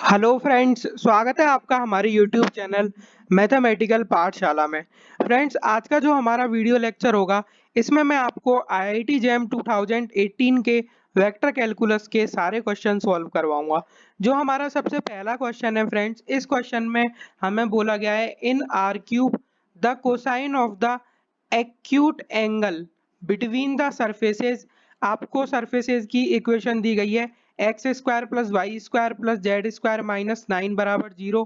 Hello friends, स्वागत है आपका हमारे यूट्यूब चैनल मैथमेटिकल पाठशाला में। फ्रेंड्स, आज का जो हमारा वीडियो लेक्चर होगा, इसमें मैं आपको आईआईटी जेम 2018 के वेक्टर कैलकुलस के सारे क्वेश्चन सॉल्व करवाऊंगा। जो हमारा सबसे पहला क्वेश्चन है फ्रेंड्स, इस क्वेश्चन में हमें बोला गया है in r cube the cosine of the acute angle between the surfaces. आपको सरफेसेस की इक्वेशन दी गई है x square plus Y square plus z square minus 9 बराबर 0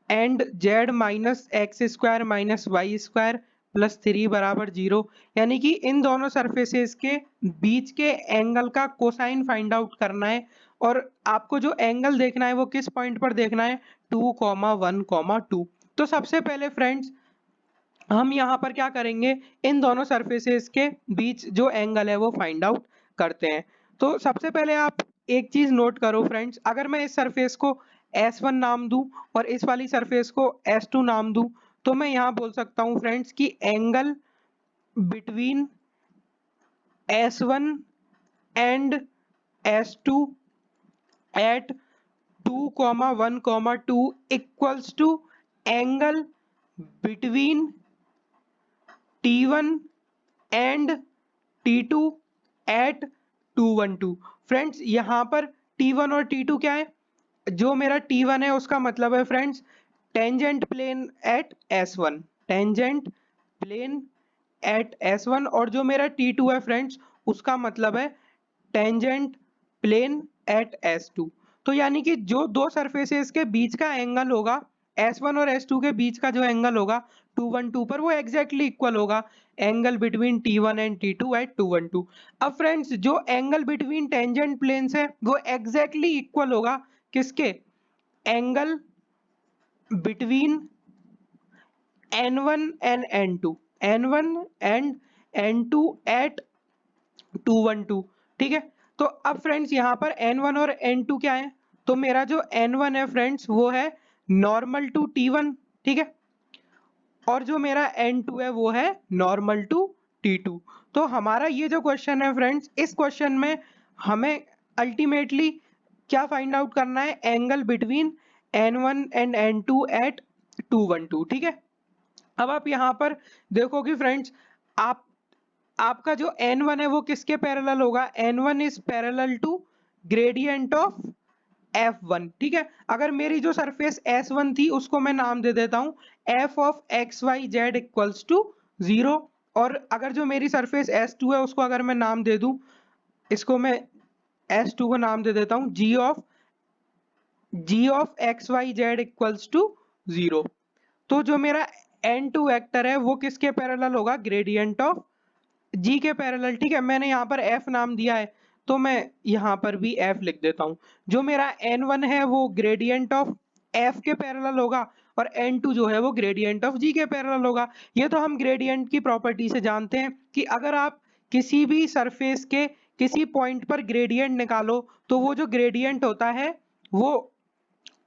and z minus x square minus y square plus 3 बराबर 0। यानी कि इन दोनों सरफेसेस के बीच के एंगल का कोसाइन फाइंड आउट करना है। और आपको जो एंगल देखना है वो किस पॉइंट पर देखना है, 2,1,2। तो सबसे पहले फ्रेंड्स, हम यहाँ पर क्या करेंगे, इन दोनों सरफेसेस के बीच जो एंगल है वो फाइंड आउट करते हैं। तो सबसे पहले आप एक चीज नोट करो फ्रेंड्स, अगर मैं इस सरफेस को S1 नाम दूं और इस वाली सरफेस को S2 नाम दूं, तो मैं यहाँ बोल सकता हूँ फ्रेंड्स कि angle between S1 and S2 at 2,1,2 equals to angle between T1 and T2 at 212। Friends, यहाँ पर T1 और T2 क्या है, जो मेरा T1 है उसका मतलब है friends tangent plane at S1, tangent plane at S1। और जो मेरा T2 है फ्रेंड्स, उसका मतलब है टेंजेंट प्लेन एट S2। तो यानी कि जो दो सरफेसेस के बीच का एंगल होगा, S1 और S2 के बीच का जो एंगल होगा 212 पर, वो एग्जैक्टली इक्वल होगा angle between T1 and T2 at 212। अब फ्रेंड्स, जो एंगल बिटवीन टेंजेंट प्लेन्स है वो एग्जैक्टली इक्वल होगा किसके, angle between N1 and N2, N1 and N2 at 212। ठीक है। तो अब फ्रेंड्स, यहाँ पर N1 और N2 क्या है, तो मेरा जो N1 है फ्रेंड्स वो है नॉर्मल टू T1। ठीक है। और जो मेरा N2 है वो है नॉर्मल टू T2। तो हमारा ये जो क्वेश्चन है फ्रेंड्स, इस क्वेश्चन में हमें अल्टीमेटली क्या फाइंड आउट करना है, angle between N1 and N2 at 212। ठीक है। अब आप यहाँ पर देखो कि फ्रेंड्स, आप आपका जो N1 है वो किसके पैरेलल होगा, N1 is parallel to gradient of F1। ठीक है। अगर मेरी जो सरफेस S1 थी उसको मैं नाम दे देता हूँ f of x y z equals to 0। और अगर जो मेरी सरफेस S2 है उसको अगर मैं नाम दे दूं, इसको मैं S2 को नाम दे देता हूँ g of x y z equals to 0। तो जो मेरा N2 वेक्टर है वो किसके पैरेलल होगा, ग्रेडियंट ऑफ जी के पैरेलल। ठीक है। मैंने यहाँ पर F नाम दिया है तो मैं यहाँ पर भी F लिख देता हूँ। जो मेरा N1 है वो ग्रेडियंट ऑफ F के पैरेलल होगा और N2 जो है वो ग्रेडियंट ऑफ G के पैरेलल होगा। ये तो हम ग्रेडियंट की प्रॉपर्टी से जानते हैं कि अगर आप किसी भी सरफेस के किसी पॉइंट पर ग्रेडियंट निकालो तो वो जो ग्रेडियंट होता है वो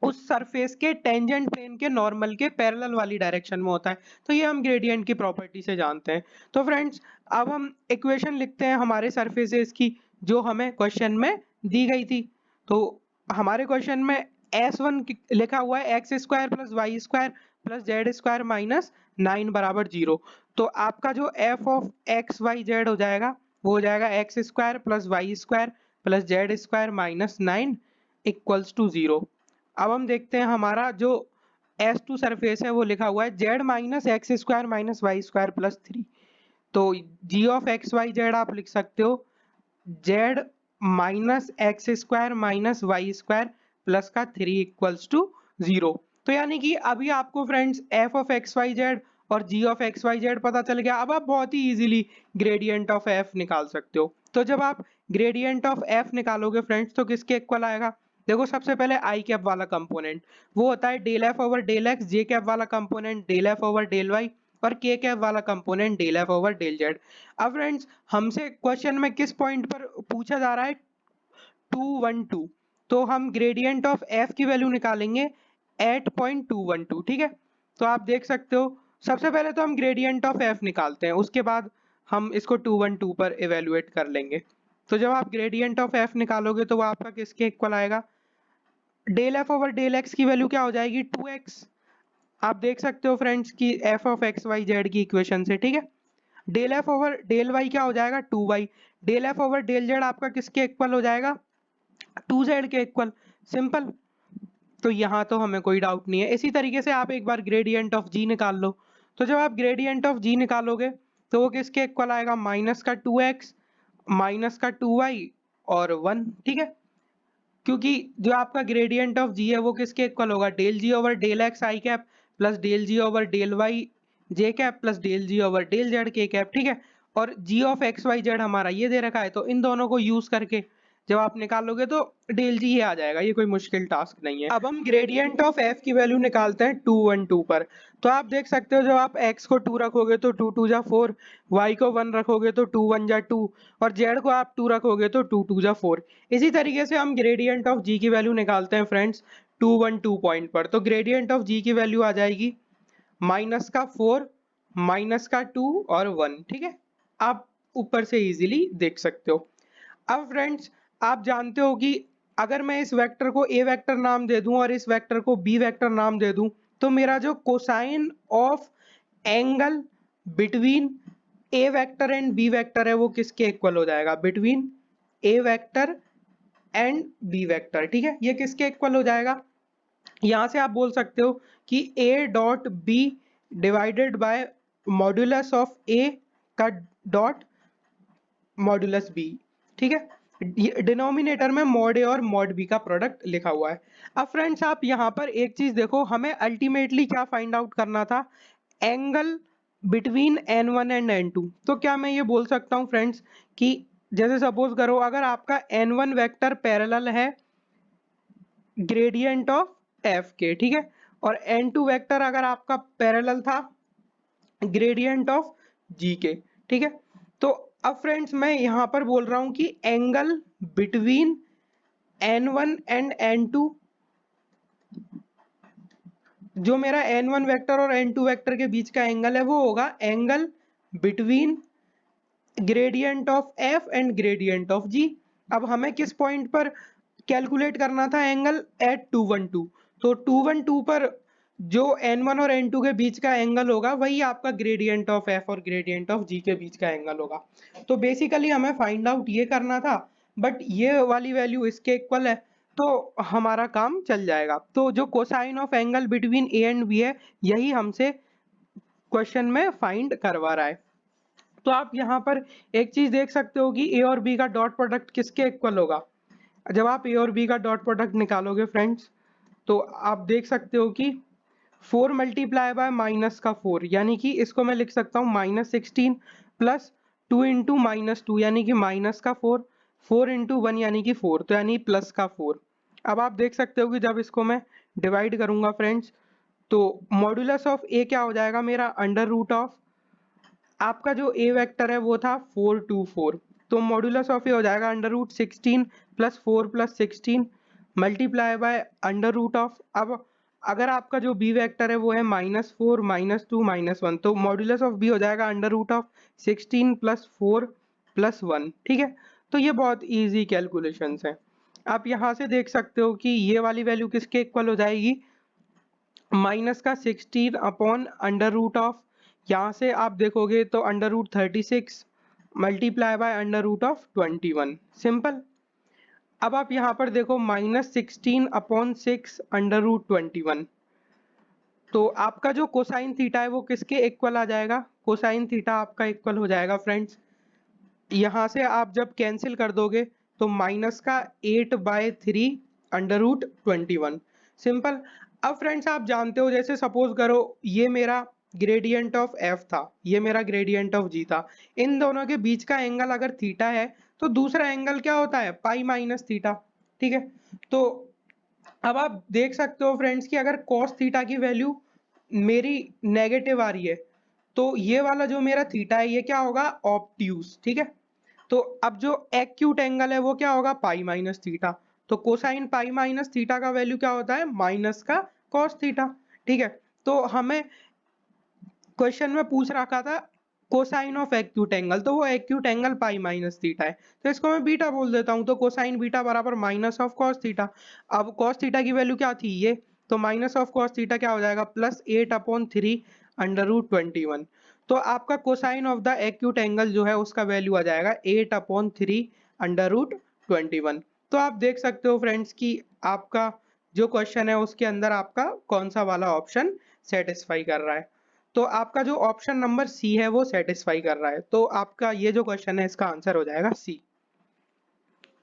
उस सरफेस के टेंजेंट प्लेन के नॉर्मल के पैरेलल वाली डायरेक्शन में होता है। तो ये हम ग्रेडियंट की प्रॉपर्टी से जानते हैं। तो फ्रेंड्स, अब हम इक्वेशन लिखते हैं हमारे सरफेसेस की जो हमें क्वेश्चन में दी गई थी। तो हमारे क्वेश्चन में S1 लिखा हुआ है x square plus Y square plus z square minus 9 बराबर 0। तो आपका जो f of x y z हो जाएगा वो हो जाएगा x square plus Y square plus z square minus 9 equals to 0। अब हम देखते हैं हमारा जो S2 सरफेस है वो लिखा हुआ है z minus x square minus y square plus 3। तो g of x y z आप लिख सकते हो z minus x square minus y square plus का 3 इक्वल्स टू 0। तो यानी कि अभी आपको friends f of x y z और g of x y z पता चल गया। अब आप बहुत ही इजीली ग्रेडियंट ऑफ एफ निकाल सकते हो। तो जब आप ग्रेडियंट ऑफ एफ निकालोगे फ्रेंड्स तो किसके इक्वल आएगा, देखो सबसे पहले आई कैप वाला कंपोनेंट वो होता है del F over del X, J cap वाला component del F over del Y और के कैप वाला component del F over del Z. अब फ्रेंड्स, हमसे क्वेश्चन में किस पॉइंट पर पूछा जा रहा है, 212। तो हम ग्रेडियंट ऑफ एफ की वैल्यू निकालेंगे एट पॉइंट 212। ठीक है। तो आप देख सकते हो सबसे पहले तो हम ग्रेडियंट ऑफ एफ निकालते हैं, उसके बाद हम इसको 212 पर इवेलुएट कर लेंगे। तो जब आप ग्रेडियंट ऑफ एफ निकालोगे तो वो आपका किसके इक्वल आएगा, del F over del x की वैल्यू क्या हो जाएगी 2x। आप देख सकते हो फ्रेंड्स कि f of x y z की इक्वेशन से, ठीक है। Del F over del y क्या हो जाएगा 2y। Del F over del z आपका किसके इक्वल हो जाएगा 2z के इक्वल। सिंपल। तो यहाँ तो हमें कोई डाउट नहीं है। इसी तरीके से आप एक बार ग्रेडियंट ऑफ जी निकाल लो। तो जब आप ग्रेडियंट ऑफ जी निकालोगे तो वो किसके इक्वल आएगा माइनस का 2x माइनस का 2y और 1, ठीक है। क्योंकि जो आपका ग्रेडियंट ऑफ जी है वो किसके इक्वल होगा del ji over del X I cap plus del ji over del Y J cap plus del ji over del Z K cap, ठीक है। और g of x y Z हमारा ये दे रखा है, तो इन दोनों को यूज करके जब आप निकालोगे तो डेल जी ही आ जाएगा, ये कोई मुश्किल टास्क नहीं है। अब हम ग्रेडियंट ऑफ एफ की वैल्यू निकालते हैं 2 1 2 पर। तो आप देख सकते हो जब आप x को 2 रखोगे तो 2 2 जा 4, y को 1 रखोगे तो 2 1 जा 2 और z को आप 2 रखोगे तो 2 2 जा 4। इसी तरीके से हम ग्रेडियंट ऑफ g की वैल्यू निकालते हैं फ्रेंड्स 2 1 2 पॉइंट पर। तो ग्रेडियंट ऑफ g की वैल्यू आ जाएगी माइनस का 4 माइनस का 2 और 1, ठीक है। आप ऊपर से इजीली देख सकते हो। अब फ्रेंड्स आप जानते हो कि अगर मैं इस वेक्टर को a वेक्टर नाम दे दूं और इस वेक्टर को b वेक्टर नाम दे दूं तो मेरा जो cosine of angle between a vector and b vector है वो किसके इक्वल हो जाएगा between a vector and b vector, ठीक है। ये किसके इक्वल हो जाएगा यहां से आप बोल सकते हो कि a dot b divided by modulus of a का डॉट मॉड्यूलस b, ठीक है। डिनोमिनेटर में मॉड ए और मॉड बी का प्रोडक्ट लिखा हुआ है। अब फ्रेंड्स आप यहाँ पर एक चीज देखो, हमें अल्टीमेटली क्या फाइंड आउट करना था angle between n1 and n2। तो क्या मैं ये बोल सकता हूँ फ्रेंड्स कि जैसे सपोज करो अगर आपका n1 वेक्टर पैरेलल है ग्रेडियंट ऑफ f के, ठीक है, और n2 वेक्टर अगर आपका पैरेलल था ग्रेडियंट ऑफ g के, ठीक है। तो अब फ्रेंड्स मैं यहाँ पर बोल रहा हूँ कि angle between n1 and n2, जो मेरा n1 वेक्टर और n2 वेक्टर के बीच का एंगल है वो होगा angle between gradient of f and gradient of g। अब हमें किस पॉइंट पर कैलकुलेट करना था एंगल एट 212। तो 212 पर जो n1 और n2 के बीच का एंगल होगा वही आपका ग्रेडियंट ऑफ f और ग्रेडियंट ऑफ g के बीच का एंगल होगा। तो बेसिकली हमें फाइंड आउट ये करना था, बट ये वाली वैल्यू इसके इक्वल है तो हमारा काम चल जाएगा। तो जो cosine of angle between a and b है यही हमसे क्वेश्चन में फाइंड करवा रहा है। तो आप यहाँ पर एक चीज देख सकते हो कि a और b का डॉट प्रोडक्ट किसके इक्वल होगा। जब आप a और b का डॉट प्रोडक्ट निकालोगे फ्रेंड्स तो आप देख सकते हो कि 4 मल्टीप्लाई बाय माइनस का 4, यानी कि इसको मैं लिख सकता हूँ -16 प्लस 2 इंटू -2 यानी कि माइनस का 4, 4 इंटू 1 यानी कि 4, तो यानी प्लस का 4। अब आप देख सकते हो कि जब इसको मैं डिवाइड करूंगा फ्रेंड्स तो मॉड्यूलस ऑफ a क्या हो जाएगा मेरा अंडर रूट ऑफ आपका जो a वेक्टर है वो था 4 2 4, तो मॉड्यूलस ऑफ a हो जाएगा under root 16 plus 4 plus 16 multiply by under root of, अब अगर आपका जो b वेक्टर है वो है -4 -2 -1, तो मॉड्यूलस ऑफ b हो जाएगा under root of 16 plus 4 plus 1, ठीक है। तो ये बहुत इजी कैलकुलेशंस हैं। आप यहाँ से देख सकते हो कि ये वाली वैल्यू किसके इक्वल हो जाएगी माइनस का 16 अपॉन अंडर रूट ऑफ, यहाँ से आप देखोगे तो under root 36 multiply by under root of 21, simple. अब आप यहाँ पर देखो -16 अपॉन 6 अंडर रूट 21, तो आपका जो कोसाइन थीटा है वो किसके इक्वल आ जाएगा कोसाइन थीटा आपका इक्वल हो जाएगा फ्रेंड्स, यहाँ से आप जब कैंसिल कर दोगे तो माइनस का 8/3 अंडर रूट 21, सिंपल। अब फ्रेंड्स आप जानते हो जैसे सपोज करो ये मेरा ग्रेडियंट ऑफ f था, ये मेरा ग्रेडियंट ऑफ g था, इन दोनों के बीच का एंगल अगर थीटा है तो दूसरा एंगल क्या होता है पाई माइनस थीटा, ठीक है। तो अब आप देख सकते हो फ्रेंड्स कि अगर cos थीटा की वैल्यू मेरी नेगेटिव आ रही है तो ये वाला जो मेरा थीटा है ये क्या होगा ऑब्ट्यूज, ठीक है। तो अब जो एक्यूट एंगल है वो क्या होगा पाई माइनस थीटा, तो कोसाइन पाई माइनस थीटा का वैल्यू क्या होता है माइनस का कॉस थीटा, ठीक है। तो हमें क्वेश्चन में पूछ रखा था कोसाइन ऑफ एक्यूट एंगल, तो वो acute angle pi minus theta है, तो इसको मैं बीटा बोल देता हूँ, तो कोसाइन बीटा बराबर माइनस ऑफ कॉस थीटा। अब कॉस थीटा की वैल्यू क्या थी ये, तो माइनस ऑफ कॉस थीटा क्या हो जाएगा, +8/3 √21। तो आपका cosine of the acute angle जो है उसका वैल्यू आ जाएगा 8/3 √21। तो आप देख सकते हो फ्रेंड्स कि आपका जो क्वेश्चन है उसके अंदर आपका कौन सा वाला ऑप्शन सेटिस्फाई कर रहा है। तो आपका जो ऑप्शन नंबर सी है वो सेटिस्फाई कर रहा है, तो आपका ये जो क्वेश्चन है इसका आंसर हो जाएगा सी।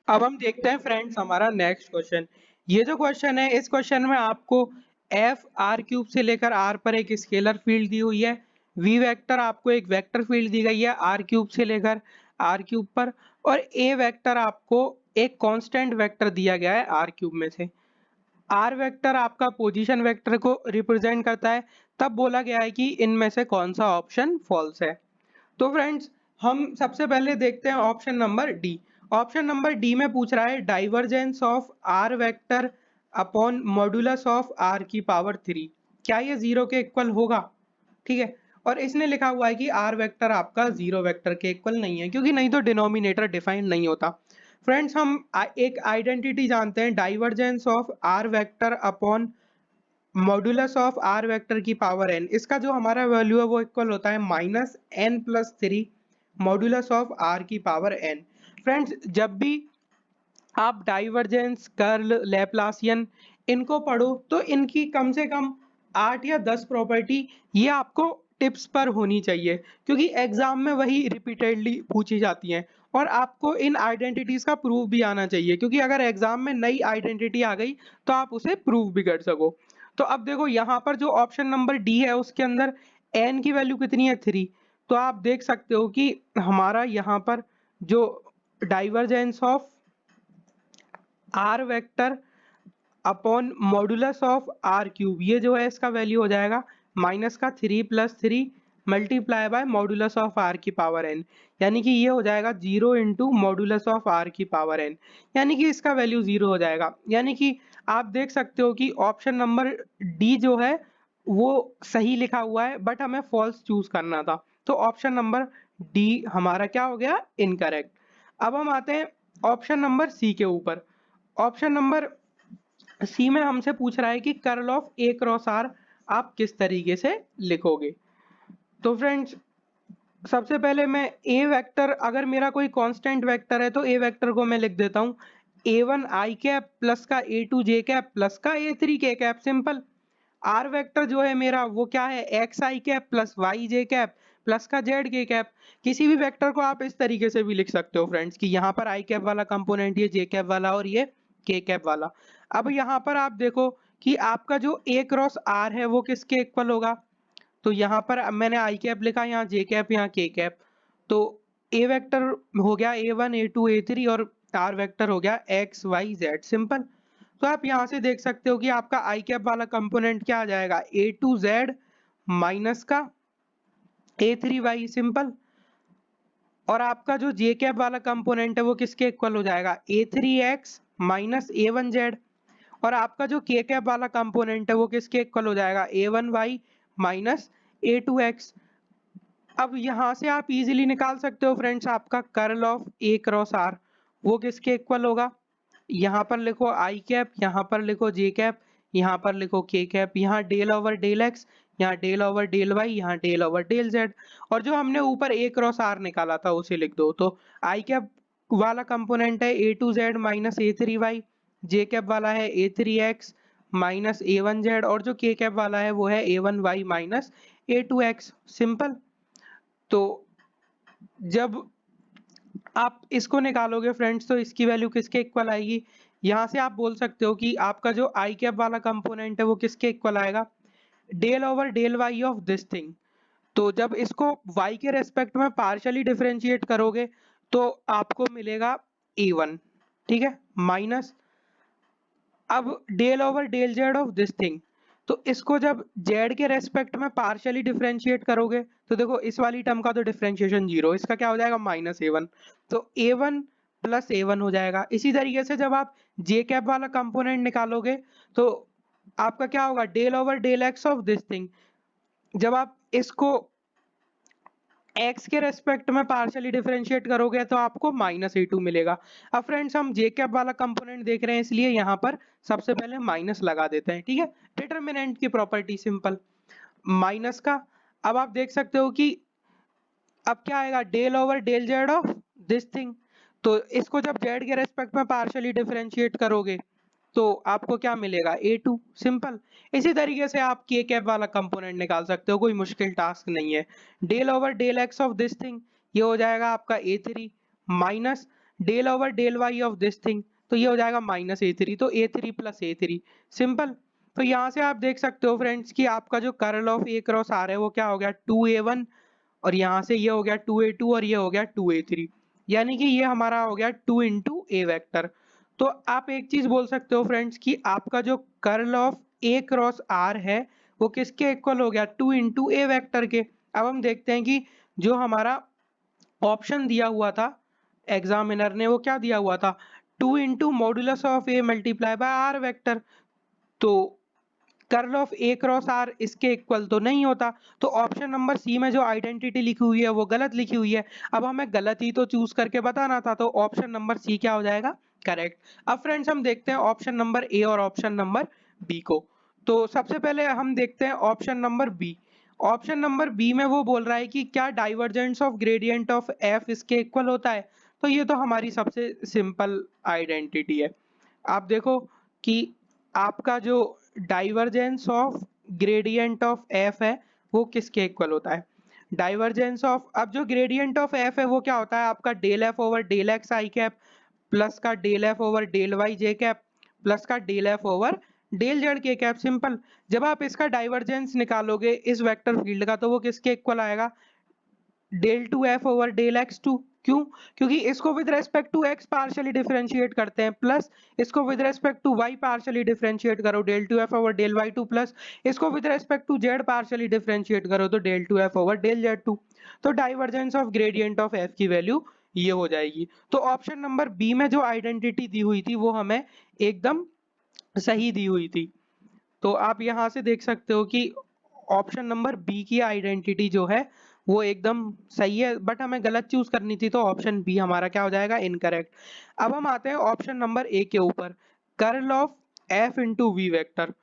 अब हम देखते हैं फ्रेंड्स हमारा नेक्स्ट क्वेश्चन। ये जो क्वेश्चन है इस क्वेश्चन में आपको एफ आर क्यूब से लेकर आर पर एक स्केलर फील्ड दी हुई है, वी वेक्टर आपको एक वेक्टर फील्ड दी गई है आर क्यूब से लेकर आर क्यूब पर, और ए वेक्टर आपको एक कांस्टेंट वेक्टर दिया गया है आर क्यूब में से। आर वेक्टर आपका पोजीशन वेक्टर को रिप्रेजेंट करता है, तब बोला गया है कि इनमें से कौन सा ऑप्शन फॉल्स है। तो फ्रेंड्स हम सबसे पहले देखते हैं option number D. Option number D में पूछ रहा है divergence of r vector upon modulus of r की पावर 3, क्या ये 0 के इक्वल होगा, ठीक है। और इसने लिखा हुआ है कि आर वेक्टर आपका 0 वेक्टर के इक्वल नहीं है, क्योंकि नहीं तो डिनोमिनेटर डिफाइन नहीं होता। फ्रेंड्स हम एक आइडेंटिटी जानते हैं, divergence of r vector upon modulus of r vector की पावर n, इसका जो हमारा वैल्यू है वो इक्वल होता है -n+3 मॉड्यूलस ऑफ आर की पावर n। फ्रेंड्स जब भी आप डाइवर्जेंस, कर्ल, लैप्लासियन इनको पढ़ो तो इनकी कम से कम 8 या 10 प्रॉपर्टी ये आपको टिप्स पर होनी चाहिए, क्योंकि एग्जाम में वही रिपीटेडली पूछी जाती हैं, और आपको इन आइडेंटिटीज का प्रूफ भी आना चाहिए, क्योंकि अगर एग्जाम में नई आइडेंटिटी आ गई तो आप उसे प्रूफ भी कर सको। तो अब देखो यहाँ पर जो ऑप्शन नंबर डी है उसके अंदर एन की वैल्यू कितनी है 3, तो आप देख सकते हो कि हमारा यहाँ पर जो divergence of r vector upon modulus of r cube, ये जो है इसका वैल्यू हो जाएगा माइनस का 3+3 multiply by modulus of r की पावर n, यानी कि ये हो जाएगा 0 इंटू मॉडुलस ऑफ आर की पावर n, यानी कि इसका वैल्यू 0 हो जाएगा। यानी कि आप देख सकते हो कि ऑप्शन नंबर डी जो है वो सही लिखा हुआ है, बट हमें फॉल्स चूज करना था, तो ऑप्शन नंबर डी हमारा क्या हो गया, इनकरेक्ट। अब हम आते हैं ऑप्शन नंबर सी के ऊपर। ऑप्शन नंबर सी में हमसे पूछ रहा है कि curl of A cross r आप किस तरीके से लिखोगे। तो फ्रेंड्स सबसे पहले मैं ए वेक्टर, अगर मेरा कोई कांस्टेंट वेक्टर है तो ए वेक्टर को मैं लिख देता हूँ a1 आई कैप प्लस का a2 जे कैप प्लस का a3 के कैप, सिंपल। आर वेक्टर जो है मेरा वो क्या है, x I cap plus Y J cap plus का जेड के कैप। किसी भी वेक्टर को आप इस तरीके से भी लिख सकते हो फ्रेंड्स कि यहाँ पर आई कैप वाला कंपोनेंट ये जे कैप वाला और ये के कैप वाला। अब यहाँ पर आप देखो कि आपका जो ए क्रॉस आर है वो किसके इक्वल होगा, तो यहाँ पर अब मैंने आई कैप लिखा, यहाँ जे कैप, यहाँ के कैप, तो ए वेक्टर हो गया a1 a2 a3 और आर वेक्टर हो गया x y z, सिंपल। तो आप यहाँ से देख सकते हो कि आपका आई कैप वाला कंपोनेंट क्या आ जाएगा, a2z माइनस का a3y, सिंपल। और आपका जो जे कैप वाला कंपोनेंट है वो किसके इक्वल हो जाएगा, a3x माइनस a1z। और आपका जो के कैप वाला कंपोनेंट है वो किसके इक्वल हो जाएगा, a1y माइनस a2x। अब यहाँ से आप इजीली निकाल सकते हो फ्रेंड्स आपका curl of A cross r वो किसके इक्वल होगा। यहाँ पर लिखो आई कैप, यहाँ पर लिखो जे कैप, यहाँ पर लिखो के कैप, यहाँ डेल ओवर डेल एक्स, यहाँ डेल ओवर डेल वाई, यहाँ डेल ओवर डेल जेड, और जो हमने ऊपर ए क्रॉस आर निकाला था उसे लिख दो। तो आई कैप वाला कंपोनेंट है a2z माइनस a3y, जे कैप वाला है a3x माइनस a1z, और जो के कैप वाला है वो है a1y माइनस a2x, सिंपल। तो जब आप इसको निकालोगे फ्रेंड्स तो इसकी वैल्यू किसके इक्वल आएगी, यहाँ से आप बोल सकते हो कि आपका जो आई कैप वाला कंपोनेंट है वो किसके इक्वल आएगा, del over del Y of this thing. तो जब इसको y के रेस्पेक्ट में पार्शियली डिफरेंशिएट करोगे तो आपको मिलेगा a1, ठीक है, माइनस अब del over del Z of this thing. तो इसको जब जेड के रेस्पेक्ट में पार्शियली डिफरेंशिएट करोगे तो देखो इस वाली टर्म का तो डिफरेंशिएशन जीरो, इसका क्या हो जाएगा -a1, तो a1 प्लस a1 हो जाएगा। इसी तरीके से जब आप जे कैप वाला कंपोनेंट निकालोगे तो आपका क्या होगा, del over del x of this thing. जब आप इसको एक्स के रेस्पेक्ट में पार्शियली डिफरेंशिएट करोगे तो आपको -a2 मिलेगा। अब फ्रेंड्स हम जे कैप वाला कंपोनेंट देख रहे हैं, इसलिए यहाँ पर सबसे पहले माइनस लगा देते हैं, ठीक है। डिटर्मिनेंट की प्रॉपर्टी सिंपल, माइनस का। अब आप देख सकते हो कि अब क्या आएगा, del over del Z of this thing. तो इसको जब जेड के रेस्पेक्ट में पार्शियली डिफरेंशिएट करोगे तो आपको क्या मिलेगा, a2 सिंपल। इसी तरीके से आप के कैप वाला कंपोनेंट निकाल सकते हो, कोई मुश्किल टास्क नहीं है। Del over del x of this thing, ये हो जाएगा आपका a3 minus del over del Y of this thing, तो ये हो जाएगा -a3, तो a3 प्लस a3 सिंपल। तो यहाँ से आप देख सकते हो फ्रेंड्स कि आपका जो curl of A cross R है वो क्या हो गया, 2a1, और यहाँ से ये हो गया 2a2 और ये हो गया 2a3, यानी कि ये हमारा हो गया 2 इंटू ए वैक्टर। तो आप एक चीज बोल सकते हो फ्रेंड्स कि आपका जो curl of A cross R है वो किसके इक्वल हो गया, 2 इंटू ए वैक्टर के। अब हम देखते हैं कि जो हमारा ऑप्शन दिया हुआ था एग्जामिनर ने, वो क्या दिया हुआ था, 2 into modulus of A multiply by R vector. तो curl of A cross R इसके इक्वल तो नहीं होता, तो ऑप्शन नंबर सी में जो आइडेंटिटी लिखी हुई है वो गलत लिखी हुई है। अब हमें गलत ही तो चूज करके बताना था, तो ऑप्शन नंबर सी क्या हो जाएगा, करेक्ट। अब फ्रेंड्स हम देखते हैं ऑप्शन नंबर ए और ऑप्शन नंबर बी को। तो सबसे पहले हम देखते हैं option number B. Option number B में वो बोल रहा है कि क्या divergence of gradient of F इसके इक्वल होता है। तो ये तो हमारी सबसे सिंपल आइडेंटिटी है। आप देखो कि आपका जो divergence of gradient of F है वो किसके इक्वल होता है, डाइवर्जेंस ऑफ, अब जो ग्रेडियंट ऑफ एफ है वो क्या होता है आपका del F over del X I cap plus का del F over del Y J cap plus का del F over del Z K cap simple. जब आप इसका डाइवर्जेंस निकालोगे इस वेक्टर फील्ड का तो वो किसके इक्वल आएगा, del two F over del X two. क्यों, क्योंकि इसको with respect to X partially differentiate करते हैं, प्लस इसको with respect to Y partially differentiate करो del two F over del Y two, plus इसको with respect to Z partially differentiate करो तो del two F over del Z two. तो divergence of gradient of F की value ये हो जाएगी। तो ऑप्शन नंबर बी में जो आइडेंटिटी दी हुई थी वो हमें एकदम सही दी हुई थी। तो आप यहाँ से देख सकते हो कि ऑप्शन नंबर बी की आइडेंटिटी जो है वो एकदम सही है, बट हमें गलत चूज करनी थी, तो ऑप्शन बी हमारा क्या हो जाएगा, इनकरेक्ट। अब हम आते हैं ऑप्शन नंबर ए के ऊपर, curl of F into V vector.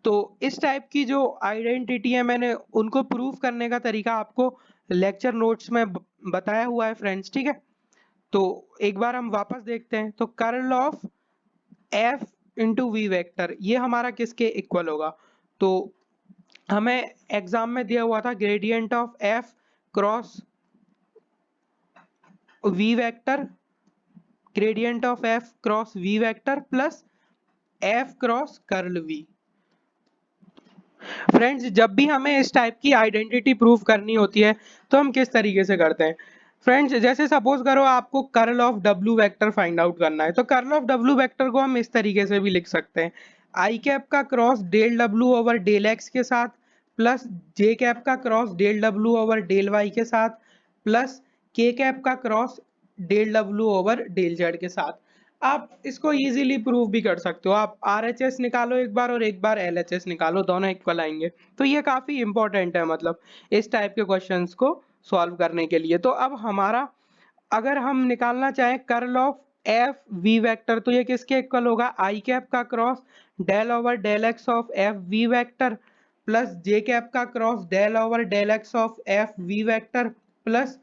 तो इस टाइप की जो आइडेंटिटी है मैंने उनको प्रूव करने का तरीका आपको लेक्चर नोट्स में बताया हुआ है फ्रेंड्स, ठीक है। तो एक बार हम वापस देखते हैं, तो curl of F into V vector ये हमारा किसके इक्वल होगा, तो हमें एग्जाम में दिया हुआ था gradient of F cross V vector, gradient of F cross V vector plus F cross curl V. Friends जब भी हमें इस टाइप की आइडेंटिटी प्रूव करनी होती है तो हम किस तरीके से करते हैं फ्रेंड्स, जैसे सपोज करो आपको curl of W vector find out करना है, तो कर्ल ऑफ डब्ल्यू वेक्टर को हम इस तरीके से भी लिख सकते हैं, आई कैप का cross del W over del X के साथ प्लस जे कैप का cross del W over del Y के साथ प्लस के कैप का cross del W over del Z के साथ। आप इसको इजीली प्रूव भी कर सकते हो, आप आरएचएस निकालो एक बार और एक बार एलएचएस निकालो, दोनों इक्वल आएंगे। तो ये काफी इंपॉर्टेंट है, मतलब इस टाइप के क्वेश्चंस को सॉल्व करने के लिए। तो अब हमारा अगर हम निकालना चाहें curl of F V vector, तो ये किसके इक्वल होगा, आई कैप का cross del over del x of F V vector plus J cap का cross del over del x of F V vector plus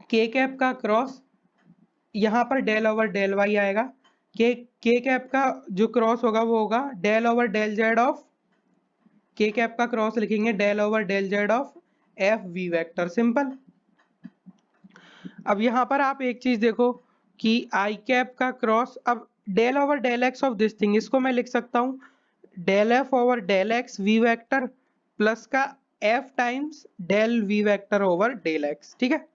K cap का cross, यहाँ पर del over del Y आएगा, के cap का जो cross होगा वो होगा del over del Z of, K cap का क्रॉस लिखेंगे del over del Z of F V vector simple. अब यहाँ पर आप एक चीज देखो कि आई कैप का क्रॉस, अब del over del x of this thing इसको मैं लिख सकता हूँ del F over del X V vector plus का F times del V vector over del X, ठीक है,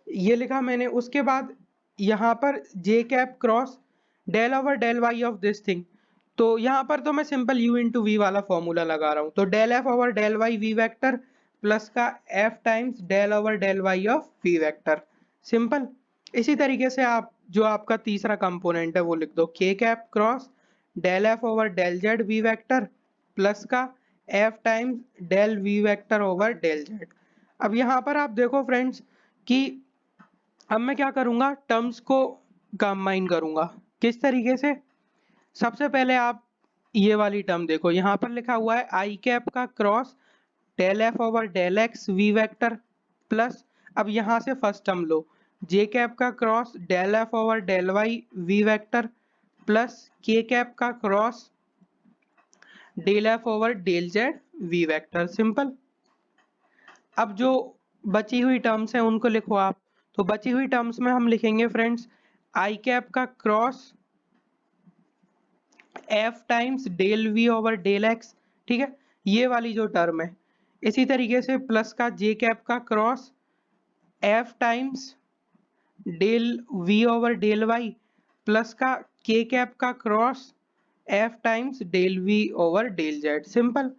ये लिखा मैंने। उसके बाद यहाँ पर J cap cross del over del Y of this thing, तो यहाँ पर तो मैं सिंपल u इंटू वी वाला फॉर्मूला लगा रहा हूँ, तो del F over del Y V vector plus का F times del over del Y of V vector simple. इसी तरीके से आप जो आपका तीसरा कंपोनेंट है वो लिख दो K cap cross del F over del Z V vector plus का F times del V vector over del Z. अब यहाँ पर आप देखो फ्रेंड्स कि अब मैं क्या करूँगा, टर्म्स को कंबाइन करूँगा। किस तरीके से? सबसे पहले आप ये वाली टर्म देखो, यहाँ पर लिखा हुआ है आई कैप का cross del F over del X V vector plus, अब यहाँ से फर्स्ट टर्म लो, जे कैप का cross del F over del Y V vector plus K cap का cross del F over del Z V vector. Simple. अब जो बची हुई टर्म्स हैं उनको लिखो आप। तो बची हुई टर्म्स में हम लिखेंगे फ्रेंड्स आई कैप का cross F times del V over del X, ठीक है, ये वाली जो टर्म है। इसी तरीके से प्लस का जे कैप का cross F times del V over del Y plus का के कैप का cross F times del V over del Z. Simple.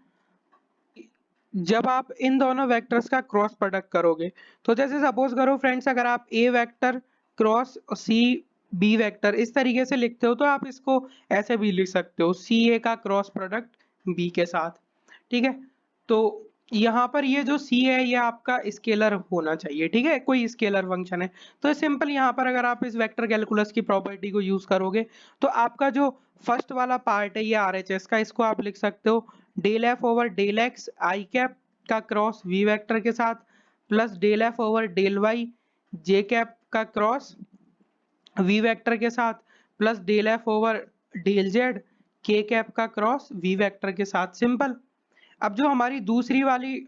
जब आप इन दोनों वेक्टर्स का क्रॉस प्रोडक्ट करोगे, तो जैसे सपोज करो फ्रेंड्स, अगर आप A vector cross C B vector इस तरीके से लिखते हो, तो आप इसको ऐसे भी लिख सकते हो, सी ए का क्रॉस प्रोडक्ट बी के साथ, ठीक है। तो यहाँ पर ये जो सी है ये आपका स्केलर होना चाहिए, ठीक है, कोई स्केलर फंक्शन है। तो सिंपल यहाँ पर अगर आप इस वेक्टर कैलकुलस की प्रॉपर्टी को यूज करोगे, तो आपका जो फर्स्ट वाला पार्ट है ये आरएचएस का, इसको आप लिख सकते हो del F over del X I cap का क्रॉस वी वेक्टर के साथ plus del F over del Y J cap का क्रॉस वी वेक्टर के साथ plus del F over del Z K cap का क्रॉस वी वेक्टर के साथ। Simple. अब जो हमारी दूसरी वाली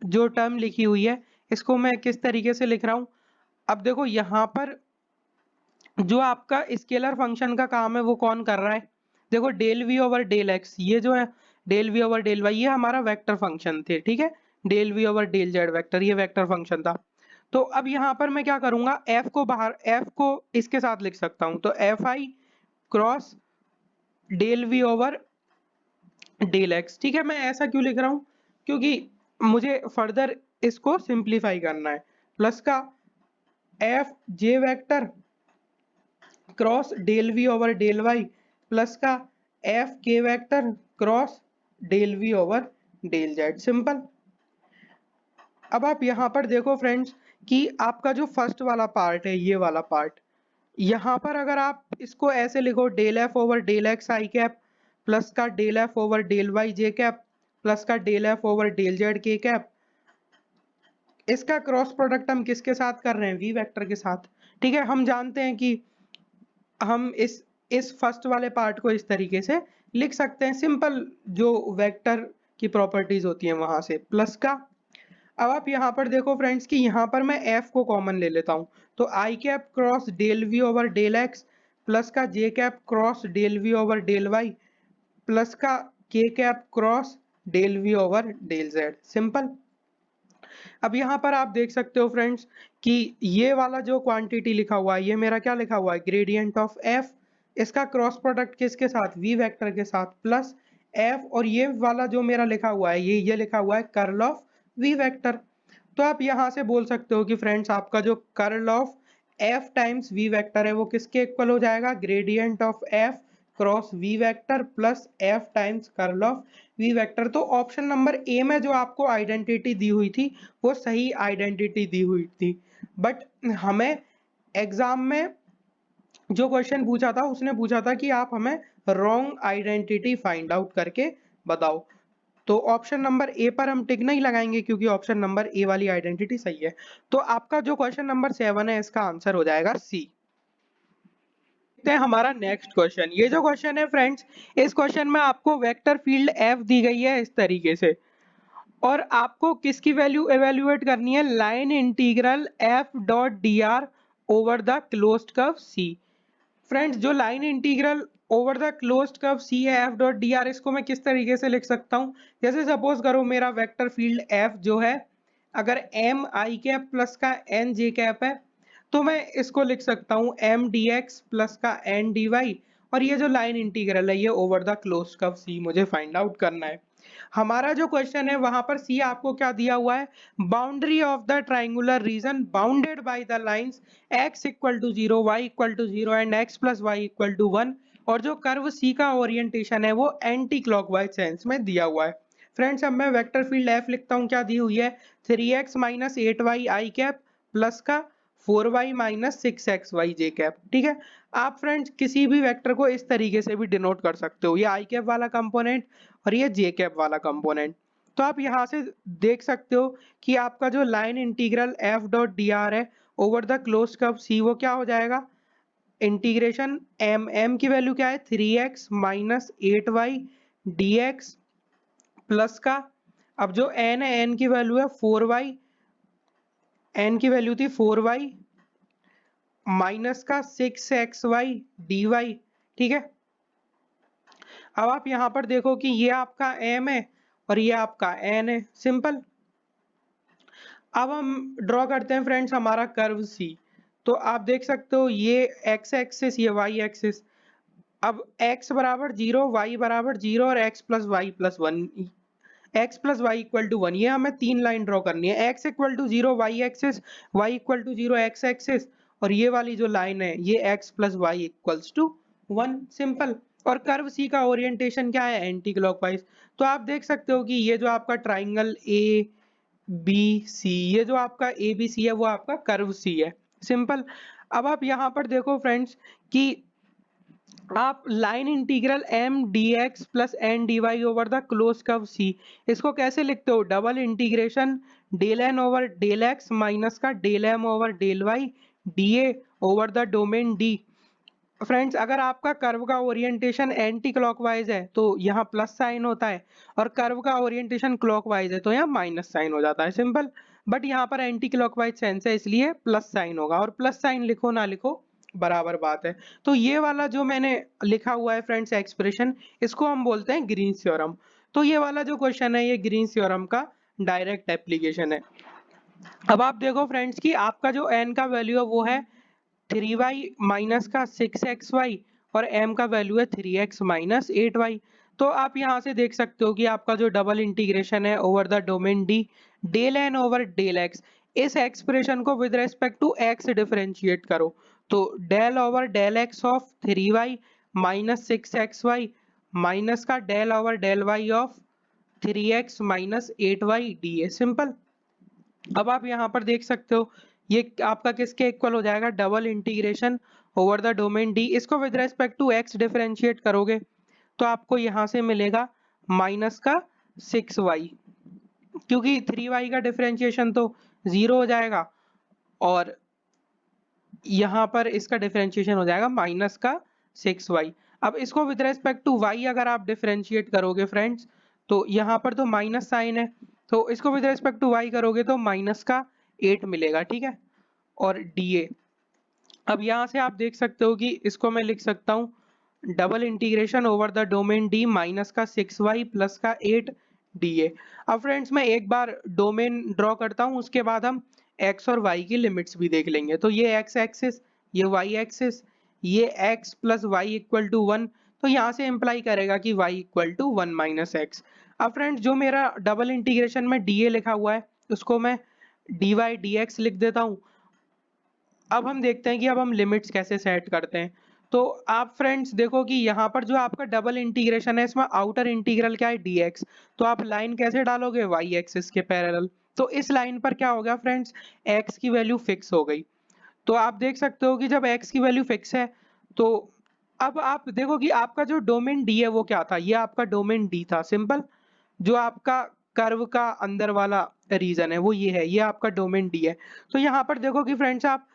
जो टर्म लिखी हुई है, इसको मैं किस तरीके से लिख रहा हूं, अब देखो यहाँ पर जो आपका स्केलर फंक्शन का काम है वो कौन कर रहा है, देखो del V over del X, ये जो है del V over del Y, ये हमारा वेक्टर फंक्शन थे, ठीक है, del V over del Z vector, ये वेक्टर फंक्शन था। तो अब यहाँ पर मैं क्या करूंगा, एफ को बाहर, एफ को इसके साथ लिख सकता हूँ, तो F I cross del V over del X, ठीक है। मैं ऐसा क्यों लिख रहा हूँ, क्योंकि मुझे फर्दर इसको सिंप्लीफाई करना है, प्लस का F J vector cross del V over del Y plus का F K vector cross del V over del Z. Simple. अब आप यहाँ पर देखो फ्रेंड्स कि आपका जो फर्स्ट वाला पार्ट है, ये वाला पार्ट, यहाँ पर अगर आप इसको ऐसे लिखो del F over del X I cap plus का del F over del Y J cap plus का del F over del Z K cap, इसका क्रॉस प्रोडक्ट हम किसके साथ कर रहे हैं, वी वेक्टर के साथ, ठीक है। हम जानते हैं कि हम इस फर्स्ट वाले पार्ट को इस तरीके से लिख सकते हैं, सिंपल, जो वेक्टर की प्रॉपर्टीज होती हैं वहां से, प्लस का। अब आप यहाँ पर देखो फ्रेंड्स कि यहाँ पर मैं f को कॉमन ले लेता हूँ, तो I cap cross del V over del X plus का J cap cross del V over del Y plus का K cap cross del V over del Z. Simple. अब यहाँ पर आप देख सकते हो फ्रेंड्स कि ये वाला जो क्वांटिटी लिखा हुआ है, ये मेरा क्या लिखा हुआ है, ग्रेडियंट ऑफ एफ, इसका क्रॉस प्रोडक्ट किसके साथ, वी वेक्टर के साथ, प्लस एफ, और ये वाला जो मेरा लिखा हुआ है, ये लिखा हुआ है कर्ल ऑफ वी वेक्टर। तो आप यहाँ से बोल सकते हो कि फ्रेंड्स आपका जो curl of F times V vector है वो किसके इक्वल हो जाएगा, gradient of F cross V vector plus F times curl of V vector. तो ऑप्शन नंबर ए में जो आपको आइडेंटिटी दी हुई थी वो सही आइडेंटिटी दी हुई थी, बट हमें एग्जाम में जो क्वेश्चन पूछा था उसने पूछा था कि आप हमें रॉन्ग आइडेंटिटी फाइंड आउट करके बताओ। तो ऑप्शन नंबर ए पर हम टिक नहीं लगाएंगे क्योंकि ऑप्शन नंबर ए वाली आइडेंटिटी सही है। तो आपका जो क्वेश्चन नंबर 7 है इसका आंसर हो जाएगा सी। देखते हैं हमारा नेक्स्ट क्वेश्चन। ये जो क्वेश्चन है फ्रेंड्स, इस क्वेश्चन में आपको वेक्टर फील्ड एफ दी गई है इस तरीके से, और आपको किसकी वैल्यू एवेल्युएट करनी है, line integral F dot D R over the closed curve C. Friends जो line integral over the closed curve C है एफ डॉट डी आर, इसको मैं किस तरीके से लिख सकता हूँ, जैसे सपोज करो मेरा वेक्टर फील्ड एफ जो है, अगर एम आई कैप प्लस का एन जे कैप है, तो मैं इसको लिख सकता हूँ एम डी एक्स प्लस का एन डी वाई, और ये जो लाइन इंटीग्रल है ये ओवर द क्लोज्ड कर्व सी मुझे फाइंड आउट करना है। हमारा जो क्वेश्चन है वहां पर सी आपको क्या दिया हुआ है, boundary of the triangular region bounded by the lines x equal to 0, y equal to 0 and x plus Y equal to 1, और जो कर्व सी का ओरिएंटेशन है वो एंटी क्लॉकवाइज सेंस में दिया हुआ है। फ्रेंड्स अब मैं वेक्टर फील्ड एफ लिखता हूँ, क्या दी हुई है 3x माइनस 8y आई कैप प्लस का 4y माइनस 6xy जे कैप। ठीक है, आप फ्रेंड्स किसी भी वेक्टर को इस तरीके से भी डिनोट कर सकते हो, ये आई कैप वाला कंपोनेंट और ये जे कैप वाला कंपोनेंट। तो आप यहाँ से देख सकते हो कि आपका जो line integral F dot D are है ओवर द क्लोज कर्व सी, वो क्या हो जाएगा इंटीग्रेशन एम की वैल्यू क्या है 3x minus 8y dx plus का, अब जो n है n की वैल्यू है 4y, n की वैल्यू थी 4y माइनस का 6xy dy। ठीक है, अब आप यहाँ पर देखो कि ये आपका m है और ये आपका n है, सिंपल। अब हम ड्रॉ करते हैं फ्रेंड्स हमारा कर्व सी। तो आप देख सकते हो ये x एक्सिस, ये y एक्सिस। अब x बराबर 0, y बराबर 0 और x plus Y plus 1, x plus Y equal to 1, ये हमें 3 लाइन ड्रॉ करनी है। x equal to 0 y axis, y equal to 0 x axis, और ये वाली जो लाइन है ये x plus Y equals to 1, simple. और कर्व सी का ओरिएंटेशन क्या है एंटी क्लॉकवाइज। तो आप देख सकते हो कि ये जो आपका ट्राइंगल ए बी सी, ये जो आपका ए बी सी है वो आपका कर्व सी है, सिंपल। अब आप यहाँ पर देखो फ्रेंड्स कि आप line integral M D X plus N D Y over the close curve C, इसको कैसे लिखते हो double integration del N over del X minus का del M over del Y D A over the domain D. Friends अगर आपका curve का orientation anti clockwise है तो यहाँ प्लस साइन होता है, और कर्व का ओरिएंटेशन क्लॉकवाइज है तो यहाँ माइनस साइन हो जाता है, सिंपल। बट यहाँ पर एंटी क्लॉकवाइज सेंस है इसलिए प्लस साइन होगा, और प्लस साइन लिखो ना लिखो बराबर बात है। तो ये वाला जो मैंने लिखा हुआ है फ्रेंड्स एक्सप्रेशन, इसको हम बोलते हैं ग्रीन्स थ्योरम। तो ये वाला जो क्वेश्चन है ये ग्रीन्स थ्योरम का डायरेक्ट एप्लीकेशन है। अब आप देखो फ्रेंड्स कि आपका जो n का वैल्यू है वो है 3y माइनस का 6xy और m का वैल्यू है 3x माइनस 8y। तो आप यहाँ से देख सकते हो कि आपका जो डबल इंटीग्रेशन है over the domain D del N over del X, इस एक्सप्रेशन को with respect to x differentiate करो। तो del over del x of 3y minus 6xy minus का del over del y of 3x minus 8y D, simple. अब आप यहाँ पर देख सकते हो ये आपका किसके इक्वल हो जाएगा double integration over the domain D, इसको with respect to X differentiate करोगे तो आपको यहाँ से मिलेगा माइनस का 6y, क्योंकि 3y का डिफरेंशिएशन तो 0 हो जाएगा और यहाँ पर इसका डिफरेंशिएशन हो जाएगा माइनस का 6y। अब इसको विद रेस्पेक्ट टू y अगर आप डिफरेंशिएट करोगे फ्रेंड्स तो यहाँ पर तो माइनस साइन है, तो इसको विद रेस्पेक्ट टू y करोगे तो माइनस का 8 मिलेगा, ठीक है। और dA, अब यहाँ से आप देख सकते हो कि इसको मैं लिख सकता हूँ double integration over the domain D minus का 6y प्लस का 8 dA। अब फ्रेंड्स मैं एक बार डोमेन ड्रॉ करता हूँ, उसके बाद हम x और y की लिमिट्स भी देख लेंगे। तो ये x एक्सिस, ये y एक्सिस, ये x plus Y equal to 1, तो यहाँ से इम्प्लाई करेगा कि y equal to 1 minus X. अब फ्रेंड्स जो मेरा डबल इंटीग्रेशन में dA लिखा हुआ है उसको मैं dy dx लिख देता हूँ। अब हम देखते हैं कि अब हम लिमिट्स कैसे सेट करते हैं। तो आप फ्रेंड्स देखो कि यहाँ पर जो आपका डबल इंटीग्रेशन है इसमें आउटर इंटीग्रल क्या है dx, तो आप लाइन कैसे डालोगे y एक्सिस के पैरेलल। तो इस लाइन पर क्या हो गया फ्रेंड्स x की वैल्यू फिक्स हो गई। तो आप देख सकते हो कि जब x की वैल्यू फिक्स है तो अब आप देखो कि आपका जो डोमेन D है वो क्या था, ये आपका डोमेन D था, सिंपल। जो आपका कर्व का अंदर वाला रीजन है वो ये है, ये आपका डोमेन D है। तो यहाँ पर देखो कि फ्रेंड्स आप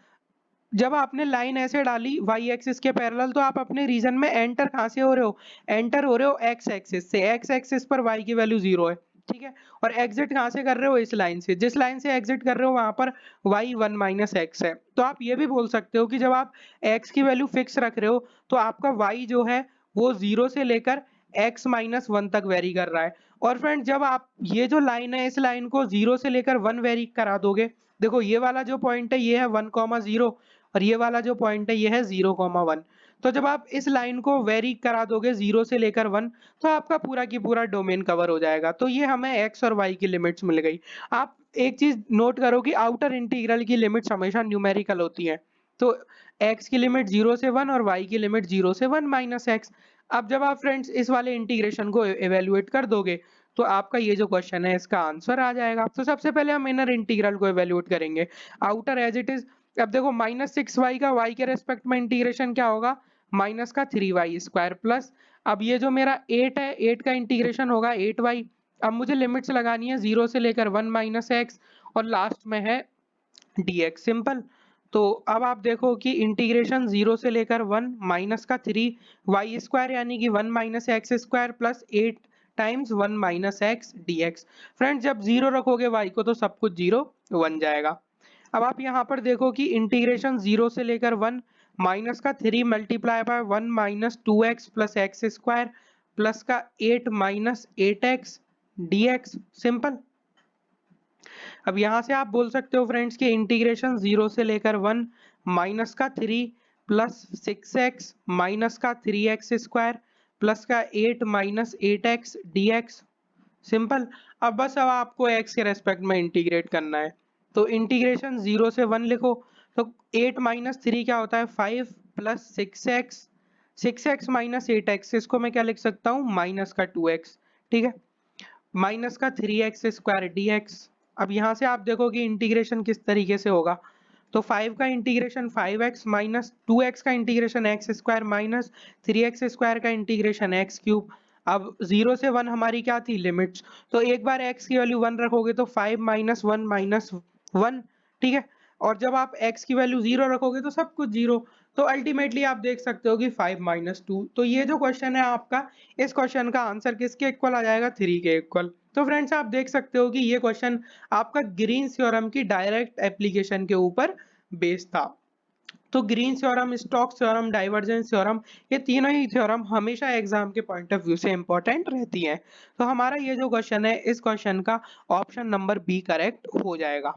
जब आपने लाइन ऐसे डाली y एक्सिस के पैरेलल तो आप अपने रीजन में एंटर कहाँ से हो रहे हो, एंटर हो रहे हो x एक्सिस से। x एक्सिस पर y की वैल्यू 0 है, ठीक है। और एग्जिट कहाँ से कर रहे हो, इस लाइन से, जिस लाइन से एग्जिट कर रहे हो वहां पर y 1 माइनस एक्स है। तो आप ये भी बोल सकते हो कि जब आप x की वैल्यू फिक्स रख रहे हो तो आपका y जो है वो 0 से लेकर x माइनस 1 तक वेरी कर रहा है। और फ्रेंड जब आप ये जो लाइन है इस लाइन को 0 से लेकर 1 वेरी करा दोगे, देखो ये वाला जो पॉइंट है ये है 1,0 और ये वाला जो पॉइंट है ये है 0,1। तो जब आप इस लाइन को वेरी करा दोगे 0 से लेकर 1 तो आपका पूरा की पूरा डोमेन कवर हो जाएगा। तो ये हमें x और y की लिमिट्स मिल गई। आप एक चीज नोट करो कि आउटर इंटीग्रल की लिमिट्स हमेशा न्यूमेरिकल होती हैं। तो x की लिमिट 0 से 1 और y की लिमिट 0 से 1 माइनस एक्स। अब जब आप फ्रेंड्स इस वाले इंटीग्रेशन को इवेल्युएट कर दोगे तो आपका ये जो क्वेश्चन है इसका आंसर आ जाएगा। तो सबसे पहले हम इनर इंटीग्रल को इवेल्युएट करेंगे, आउटर एज इट इज। अब देखो -6y का y के रेस्पेक्ट में इंटीग्रेशन क्या होगा, माइनस का 3y स्क्वायर प्लस, अब ये जो मेरा 8 है 8 का इंटीग्रेशन होगा 8y। अब मुझे लिमिट्स लगानी है 0 से लेकर 1 माइनस एक्स और लास्ट में है dx सिंपल। तो अब आप देखो कि इंटीग्रेशन 0 से लेकर 1 माइनस का 3y स्क्वायर यानी कि 1 minus x square plus 8 times 1 minus x dx। Friends जब 0 रखोगे y को तो सब कुछ 0 बन जाएगा। अब आप यहाँ पर देखो कि इंटीग्रेशन 0 से लेकर 1 माइनस का 3 multiply by 1 minus 2x plus x square plus का 8 माइनस 8x dx सिंपल। अब यहाँ से आप बोल सकते हो फ्रेंड्स कि इंटीग्रेशन 0 से लेकर 1 माइनस का 3 प्लस 6x माइनस का 3x स्क्वायर प्लस का 8 माइनस 8x dx सिंपल। अब आपको x के रेस्पेक्ट में इंटीग्रेट करना है, तो इंटीग्रेशन 0 से 1 लिखो, तो 8 माइनस 3 क्या होता है 5 प्लस 6x माइनस 8x, इसको मैं क्या लिख सकता हूँ माइनस का 2x, ठीक है, माइनस का 3x स्क्वायर dx। अब यहाँ से आप देखो कि इंटीग्रेशन किस तरीके से होगा, तो 5 का इंटीग्रेशन 5x माइनस 2x का integration x square minus 3x square का इंटीग्रेशन एक्स क्यूब। अब 0 से 1 हमारी क्या थी लिमिट्स, तो एक बार x की वैल्यू 1 रखोगे तो 5 माइनस 1 माइनस 1, ठीक है, और जब आप x की वैल्यू 0 रखोगे तो सब कुछ 0। तो अल्टीमेटली आप देख सकते हो कि 5 माइनस 2। तो ये जो क्वेश्चन है आपका, इस क्वेश्चन का आंसर किसके इक्वल आ जाएगा 3 के इक्वल। तो फ्रेंड्स आप देख सकते हो कि ये क्वेश्चन आपका ग्रीन्स थ्योरम की डायरेक्ट एप्लीकेशन के ऊपर बेस्ड था। तो Green's theorem, Stokes theorem, divergence theorem, ये तीनों ही थ्योरम हमेशा एग्जाम के पॉइंट ऑफ व्यू से इंपॉर्टेंट रहती हैं। तो हमारा ये जो क्वेश्चन है, इस क्वेश्चन का ऑप्शन नंबर बी करेक्ट हो जाएगा।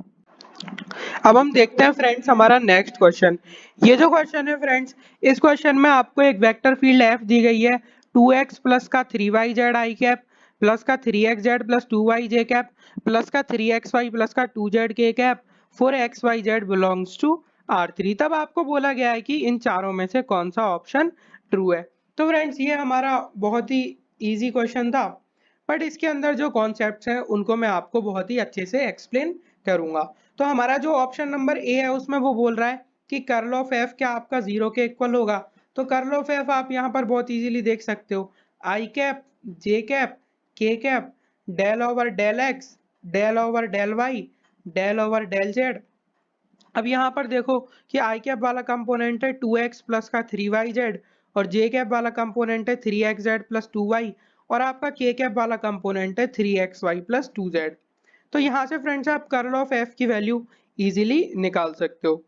अब हम देखते हैं फ्रेंड्स हमारा नेक्स्ट क्वेश्चन। ये जो क्वेश्चन है फ्रेंड्स, इस क्वेश्चन में आपको एक वेक्टर फील्ड एफ दी गई है, 2x प्लस का 3yz आई कैप प्लस का 3xz plus 2yj cap plus का 3xy प्लस का 2z के cap 4xyz belongs to R3। तब आपको बोला गया है कि इन चारों में से कौन सा ऑप्शन ट्रू है। तो फ्रेंड्स ये हमारा बहुत ही इजी क्वेश्चन था, बट इसके अंदर जो कॉन्सेप्ट्स हैं उनको मैं आपको बहुत ही अच्छे से एक्सप्लेन करूंगा। तो हमारा जो ऑप्शन नंबर ए है उसमें वो बोल रहा है कि कर्ल ऑफ एफ क्या आपका 0 के इक्वल होगा। तो कर्ल ऑफ एफ आप यहाँ पर बहुत इजीली देख सकते हो, I cap J cap K cap del over del X del over del Y del over del Z. अब यहाँ पर देखो कि आई कैप वाला कंपोनेंट है 2x प्लस का 3yz और जे कैप वाला कंपोनेंट है 3xz प्लस 2y और आपका के कैप वाला कंपोनेंट है 3xy प्लस 2z। तो यहाँ से फ्रेंड्स आप कर्ल ऑफ एफ की वैल्यू इजीली निकाल सकते हो।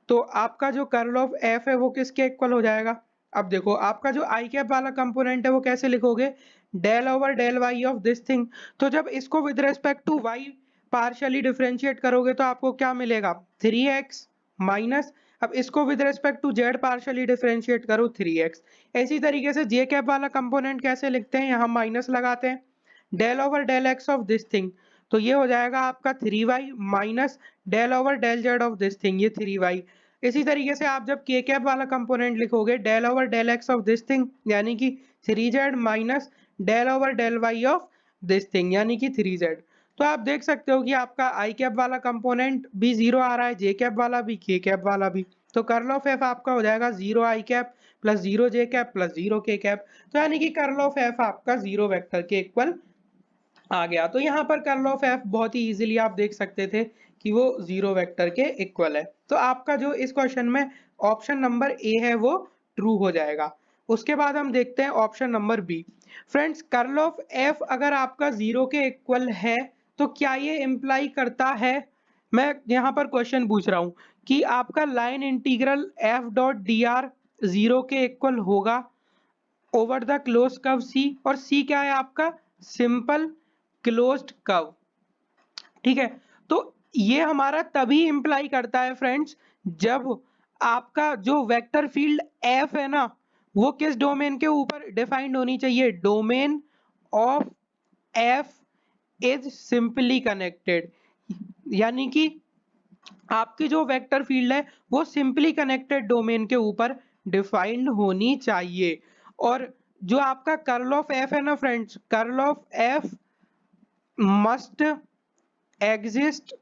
तो आपका जो कर्ल ऑफ एफ है वो किसके इक्वल हो जाएगा। अब देखो आपका जो आई कैप वाला कंपोनेंट है वो कैसे लिखोगे, del over del Y of this thing. तो जब इसको with respect to Y partially differentiate करोगे तो आपको क्या मिलेगा 3x माइनस, अब इसको with respect to Z partially differentiate करो 3x। इसी तरीके से जे कैप वाला कंपोनेंट कैसे लिखते हैं, यहाँ माइनस लगाते हैं, del over del x of this thing, तो ये हो जाएगा आपका 3y minus del over del Z of this thing, ये 3y। इसी तरीके से आप जब के कैप वाला कंपोनेंट लिखोगे del over del x of this thing यानी कि 3z minus del over del Y of this thing यानी कि 3z। तो आप देख सकते हो कि आपका आई कैप वाला कंपोनेंट भी 0 आ रहा है, जे कैप वाला भी, के कैप वाला भी। तो कर्ल ऑफ एफ आपका हो जाएगा 0 आई कैप प्लस 0 जे कैप प्लस 0 के कैप। तो यानी कि कर्ल ऑफ एफ आपका 0 वेक्टर के इक्वल आ गया। तो यहाँ पर कर्ल ऑफ एफ बहुत ही इजीली आप देख सकते थे कि वो 0 वेक्टर के इक्वल है। तो आपका जो इस क्वेश्चन में ऑप्शन नंबर ए है वो ट्रू हो जाएगा। उसके बाद हम देखते हैं option number B. Friends curl of F अगर आपका 0 के इक्वल है तो क्या ये इम्प्लाई करता है, मैं यहाँ पर क्वेश्चन पूछ रहा हूँ कि आपका line integral F dot D are 0 के इक्वल होगा over the close curve C, और सी क्या है आपका सिंपल क्लोज्ड कर्व, ठीक है। तो ये हमारा तभी इंप्लाई करता है फ्रेंड्स जब आपका जो वेक्टर फील्ड एफ है ना वो किस डोमेन के ऊपर डिफाइंड होनी चाहिए, domain of F is simply connected, यानी कि आपकी जो वेक्टर फील्ड है वो सिंपली कनेक्टेड डोमेन के ऊपर डिफाइंड होनी चाहिए। और जो आपका कर्ल ऑफ एफ है ना friends, curl of F must exist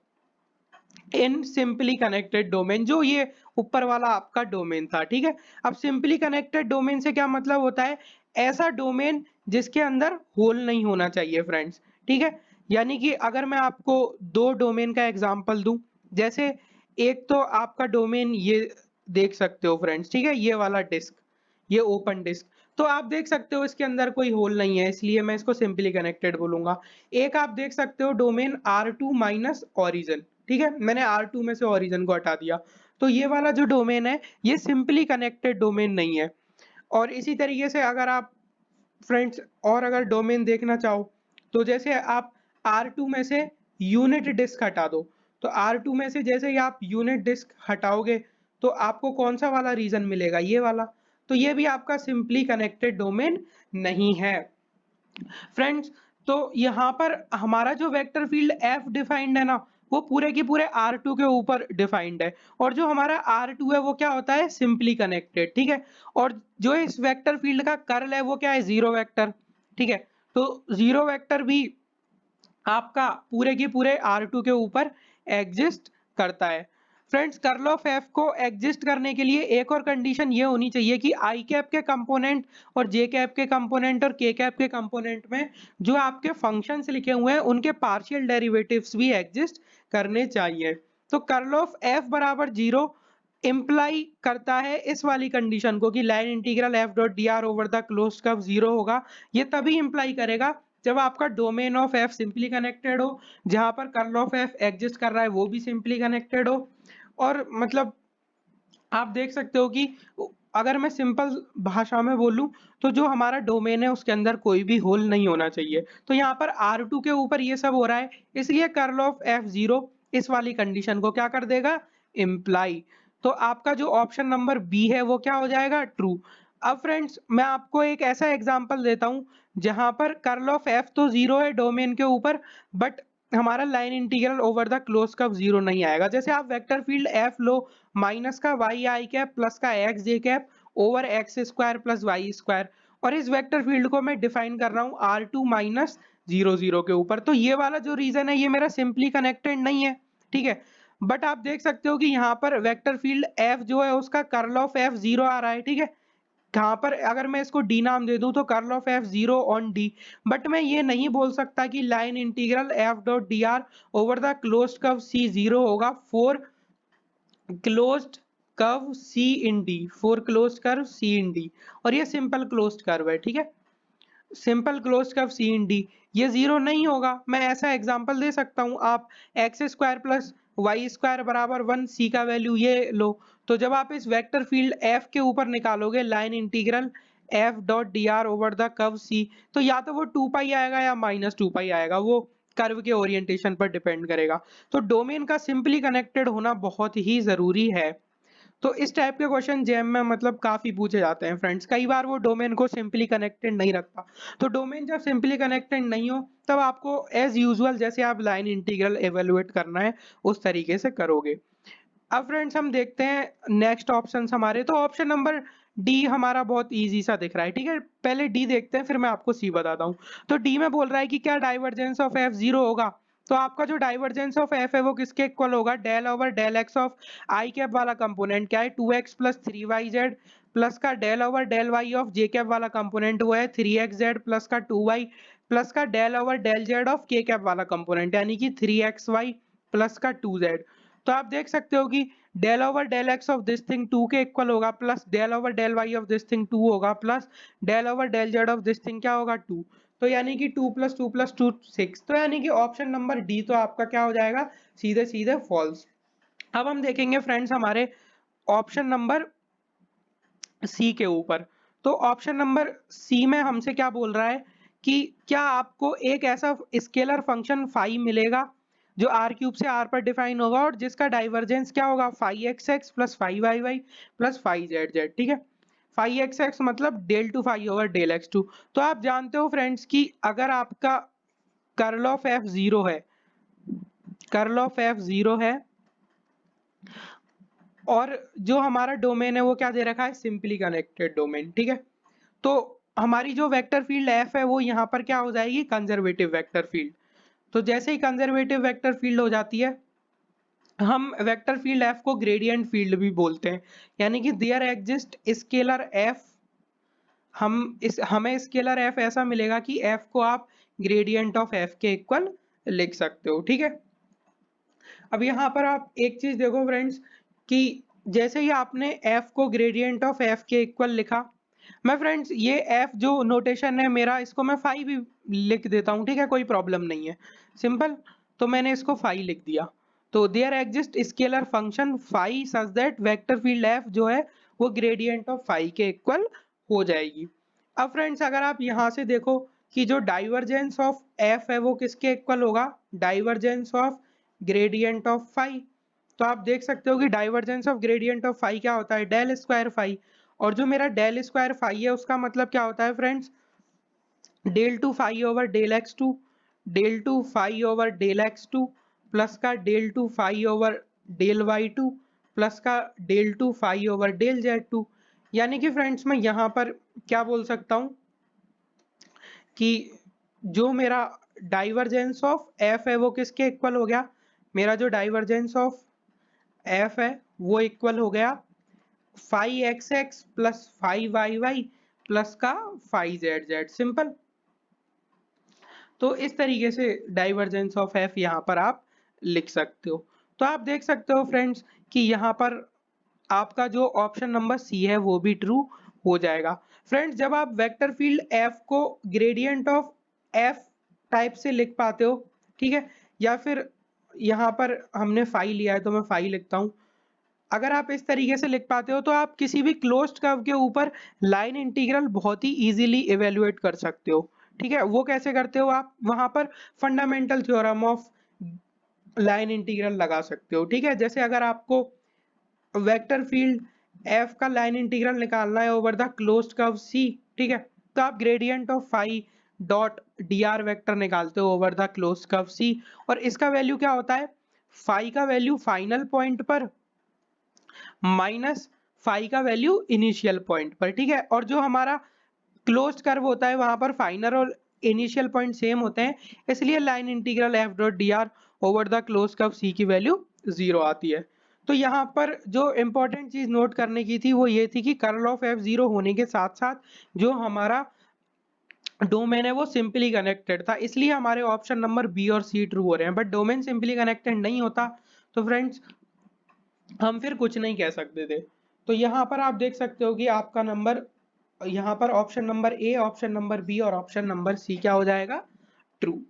in simply connected domain, जो ये ऊपर वाला आपका डोमेन था, ठीक है। अब सिंपली कनेक्टेड डोमेन से क्या मतलब होता है, ऐसा डोमेन जिसके अंदर होल नहीं होना चाहिए फ्रेंड्स, ठीक है। यानी कि अगर मैं आपको दो डोमेन का एग्जांपल दूं, जैसे एक तो आपका डोमेन ये देख सकते हो फ्रेंड्स, ठीक है, ये वाला डिस्क, ये ओपन डिस्क, तो आप देख सकते हो इसके अंदर कोई होल नहीं है, इसलिए मैं इसको सिंपली कनेक्टेड बोलूंगा। एक आप देख सकते हो डोमेन R2 माइनस ओरिजिन, ठीक है, मैंने R2 में से ओरिजिन को हटा दिया, तो ये वाला जो डोमेन है ये सिंपली कनेक्टेड डोमेन नहीं है। और इसी तरीके से अगर आप फ्रेंड्स और अगर डोमेन देखना चाहो, तो जैसे आप R2 में से यूनिट डिस्क हटा दो, तो R2 में से जैसे ही आप यूनिट डिस्क हटाओगे तो आपको कौन सा वाला रीजन मिलेगा, ये वाला, तो ये भी आपका सिंपली कनेक्टेड डोमेन नहीं है फ्रेंड्स। तो यहाँ पर हमारा जो वेक्टर फील्ड F डिफाइंड है ना, वो पूरे के पूरे R2 के ऊपर डिफाइंड है, और जो हमारा R2 है वो क्या होता है, सिंपली कनेक्टेड, ठीक है। और जो इस वेक्टर फील्ड का कर्ल है वो क्या है, जीरो वेक्टर, ठीक है। तो जीरो वेक्टर भी आपका पूरे के पूरे R2 के ऊपर एग्जिस्ट करता है फ्रेंड्स। कर्ल ऑफ एफ को एग्जिस्ट करने के लिए एक और कंडीशन ये होनी चाहिए कि आई कैप के कंपोनेंट और जे कैप के कंपोनेंट और के कैप के कंपोनेंट में जो आपके फंक्शंस लिखे हुए हैं उनके पार्शियल डेरिवेटिव्स भी एग्जिस्ट करने चाहिए। तो कर्ल ऑफ एफ बराबर जीरो इम्प्लाई करता है इस वाली कंडीशन को कि line integral F dot D R over the closed curve zero होगा। ये तभी इम्प्लाई करेगा जब आपका domain of F simply connected हो, जहां पर कर्ल ऑफ एफ एग्जिस्ट कर रहा है वो भी सिंपली कनेक्टेड हो। और मतलब आप देख सकते हो कि अगर मैं सिंपल भाषा में बोलूं तो जो हमारा डोमेन है उसके अंदर कोई भी होल नहीं होना चाहिए। तो यहाँ पर R2 के ऊपर ये सब हो रहा है, इसलिए कर्ल ऑफ एफ जीरो इस वाली कंडीशन को क्या कर देगा, इम्प्लाई। तो आपका जो ऑप्शन नंबर बी है वो क्या हो जाएगा, ट्रू। अब फ्रेंड्स मैं आपको एक ऐसा एग्जांपल देता हूं जहां पर कर्ल ऑफ एफ तो जीरो है डोमेन के ऊपर, बट हमारा line integral over the close curve zero नहीं आएगा। जैसे आप वेक्टर फील्ड एफ लो माइनस का वाई आई कैप प्लस का X J cap over X square plus Y square, और इस वेक्टर फील्ड को मैं डिफाइन कर रहा हूँ R2 माइनस जीरो जीरो के ऊपर, तो ये वाला जो रीजन है ये मेरा सिंपली कनेक्टेड नहीं है, ठीक है। बट आप देख सकते हो कि यहाँ पर वेक्टर फील्ड एफ जो है उसका कर्ल ऑफ एफ जीरो आ रहा है, ठीक है। यहाँ पर अगर मैं इसको डी नाम दे दूं तो curl of F zero on D, but मैं ये नहीं बोल सकता कि line integral F dot D R over the closed curve C zero होगा for closed curve C in D, for closed curve C in D, और ये simple closed curve है, ठीक है। Simple closed curve C in D ये zero नहीं होगा। मैं ऐसा एग्जांपल दे सकता हूं, आप X square plus Y square बराबर वन, सी का वैल्यू ये लो, तो जब आप इस वेक्टर फील्ड एफ के ऊपर निकालोगे line integral F dot D R over the curve C, तो या तो वो टू पाई आएगा या माइनस टू पाई आएगा, वो कर्व के ओरिएंटेशन पर डिपेंड करेगा। तो डोमेन का सिंपली कनेक्टेड होना बहुत ही जरूरी है। तो इस टाइप के क्वेश्चन जेएम में मतलब काफी पूछे जाते हैं फ्रेंड्स, कई बार वो डोमेन को सिंपली कनेक्टेड नहीं रखता। तो डोमेन जब सिंपली कनेक्टेड नहीं हो तब आपको एज यूजुअल जैसे आप लाइन इंटीग्रल एवेलुएट करना है उस तरीके से करोगे। अब फ्रेंड्स हम देखते हैं नेक्स्ट ऑप्शन हमारे, तो ऑप्शन नंबर डी हमारा बहुत इजी सा दिख रहा है, ठीक है। पहले डी देखते हैं फिर मैं आपको सी बताता हूँ। तो डी में बोल रहा है कि क्या डाइवर्जेंस ऑफ एफ जीरो होगा, तो आपका जो डाइवर्जेंस ऑफ एफ है वो किसके इक्वल होगा, del over del x of I cap वाला कंपोनेंट क्या है, two X plus three Y Z, plus का del over del Y of J cap वाला कंपोनेंट वो है थ्री एक्स जेड प्लस का टू वाई, प्लस का del over del Z of K cap वाला कंपोनेंट यानी कि थ्री एक्स वाई प्लस का टू जेड। तो आप देख सकते हो कि del over del x of this thing two के इक्वल होगा, plus del over del Y of this thing two होगा, plus del over del Z of this thing क्या होगा, टू। तो यानी कि टू प्लस टू सिक्स, तो यानी कि ऑप्शन नंबर डी तो आपका क्या हो जाएगा, सीधे सीधे फॉल्स। अब हम देखेंगे फ्रेंड्स हमारे ऑप्शन नंबर सी के ऊपर। तो ऑप्शन नंबर सी में हमसे क्या बोल रहा है कि क्या आपको एक ऐसा स्केलर फंक्शन फाई मिलेगा जो आर क्यूब से आर पर डिफाइन होगा और जिसका डाइवर्जेंस क्या होगा, phi X X plus phi Y Y plus phi Z Z, ठीक है। फाई एक्स एक्स मतलब del two phi over del X two. तो आप जानते हो फ्रेंड्स कि अगर आपका कर्ल ऑफ एफ जीरो है, कर्ल ऑफ एफ जीरो है और जो हमारा डोमेन है वो क्या दे रखा है, सिंपली कनेक्टेड डोमेन, ठीक है। तो हमारी जो वेक्टर फील्ड एफ है वो यहाँ पर क्या हो जाएगी, कंजर्वेटिव वेक्टर फील्ड। तो जैसे ही कंजर्वेटिव वेक्टर फील्ड हो जाती है, हम वेक्टर फील्ड एफ को ग्रेडियंट फील्ड भी बोलते हैं, यानी कि देयर एग्जिस्ट स्केलर एफ। हमें स्केलर एफ ऐसा मिलेगा कि एफ को आप ग्रेडियंट ऑफ एफ के इक्वल लिख सकते हो, ठीक है। अब यहाँ पर आप एक चीज देखो फ्रेंड्स, कि जैसे ही आपने एफ को ग्रेडियंट ऑफ एफ के इक्वल लिखा, मैं फ्रेंड्स ये एफ जो नोटेशन है मेरा, इसको मैं फाई भी लिख देता हूँ, ठीक है, कोई प्रॉब्लम नहीं है, सिंपल। तो मैंने इसको फाई लिख दिया। तो there exist scalar function phi such that vector field F जो है वो ग्रेडियंट ऑफ फाई के इक्वल हो जाएगी। अब फ्रेंड्स अगर आप यहाँ से देखो कि जो डाइवर्जेंस ऑफ एफ है वो किसके इक्वल होगा, divergence of gradient of phi. तो आप देख सकते हो कि divergence of gradient of phi क्या होता है, डेल स्क्वायर फाई। और जो मेरा डेल स्क्वायर फाई है उसका मतलब क्या होता है friends, del two phi over del X two, del two phi over del X two plus का del two phi over del Y two plus का del two phi over del Z two. यानी कि friends मैं यहाँ पर क्या बोल सकता हूँ कि जो मेरा डाइवर्जेंस ऑफ एफ है वो किसके इक्वल हो गया, मेरा जो डाइवर्जेंस ऑफ एफ है वो इक्वल हो गया phi X X plus phi Y Y plus का फाई जेड जेड, सिंपल। तो इस तरीके से डाइवर्जेंस ऑफ एफ यहाँ पर आप लिख सकते हो। तो आप देख सकते हो फ्रेंड्स कि यहाँ पर आपका जो ऑप्शन नंबर सी है वो भी ट्रू हो जाएगा। फ्रेंड्स जब आप वेक्टर फील्ड एफ को ग्रेडियंट ऑफ एफ टाइप से लिख पाते हो, ठीक है, या फिर यहाँ पर हमने फाई लिया है तो मैं फाई लिखता हूँ। अगर आप इस तरीके से लिख पाते हो तो आप किसी भी क्लोज्ड कर्व के ऊपर लाइन इंटीग्रल बहुत ही इजीली इवेल्युएट कर सकते हो, ठीक है। वो कैसे करते हो, आप वहां पर fundamental theorem of line integral लगा सकते हो, ठीक है। जैसे अगर आपको वेक्टर फील्ड एफ का लाइन इंटीग्रल निकालना है over the closed curve C, ठीक है, तो आप gradient of phi dot D R vector निकालते हो over the closed curve C. और इसका वैल्यू क्या होता है, फाई का वैल्यू फाइनल पॉइंट पर माइनस फाई का वैल्यू इनिशियल पॉइंट पर, ठीक है। और जो हमारा क्लोज्ड कर्व होता है वहां पर फाइनल और इनिशियल पॉइंट सेम होते हैं, इसलिए line integral F dot D R over the closed curve C की वैल्यू 0 आती है। तो यहाँ पर जो इंपॉर्टेंट चीज नोट करने की थी वो ये थी कि कर्ल ऑफ एफ 0 होने के साथ साथ जो हमारा डोमेन है वो सिंपली कनेक्टेड था, इसलिए हमारे ऑप्शन नंबर बी और सी ट्रू हो रहे हैं। बट डोमेन सिंपली कनेक्टेड नहीं होता तो फ्रेंड्स हम फिर कुछ नहीं कह सकते थे। तो यहाँ पर आप देख सकते हो कि आपका नंबर, यहाँ पर option number A, option number B और ऑप्शन नंबर सी क्या हो जाएगा, ट्रू।